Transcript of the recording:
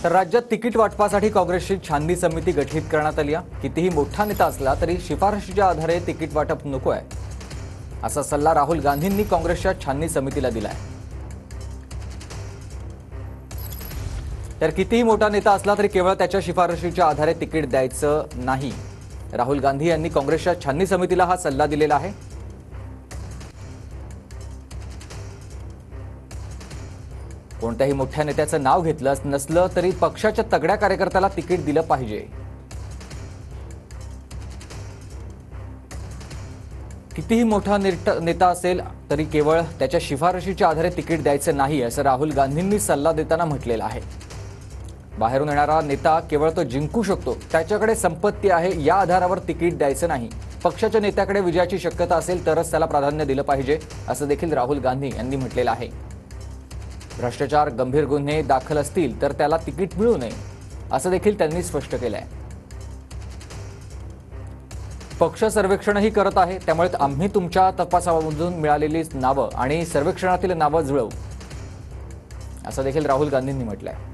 तर राज्यात तिकीट वाटपासाठी काँग्रेसची छाननी समिती गठीत करण्यात आली आहे। कितीही मोठा नेता असला तरी शिफारशीच्या आधारे तिकीट वाटप नको आहे, असा सल्ला राहुल गांधींनी काँग्रेसच्या छाननी समितीला दिला आहे। तर कितीही मोठा नेता असला तरी केवळ त्याच्या शिफारशीच्या आधारे तिकीट द्यायचं नाही। राहुल गांधी यांनी काँग्रेसच्या छाननी समितीला हा सल्ला दिलेला आहे। कोणत्याही मोठ्या नेत्याचं नाव घेतलं नसलं तरी पक्षाच्या तगड्या कार्यकर्त्याला तिकीट दिलं पाहिजे। कितीही मोठा नेता असेल तरी केवळ त्याच्या शिफारशीच्या आधारे तिकीट द्यायचं नाही, असं राहुल गांधींनी सल्ला देताना म्हटलेलं आहे। बाहेरून येणारा नेता केवळ तो जिंकू शकतो, त्याच्याकडे संपत्ती आहे या आधारावर तिकीट द्यायचं नाही। पक्षाच्या नेत्याकडे विजयाची शक्यता असेल तरच त्याला प्राधान्य दिलं पाहिजे, असं देखील राहुल गांधी यांनी म्हटलेलं आहे। भ्रष्टाचार, गंभीर गुन्हे दाखल असतील तर त्याला तिकीट मिळू नये, असं देखील त्यांनी स्पष्ट केलं आहे। पक्ष सर्वेक्षणही करत आहे, त्यामुळे आम्ही तुमच्या तपासामधून मिळालेली नावं आणि सर्वेक्षणातील नावं जुळवू, असं देखील राहुल गांधींनी म्हटलंय।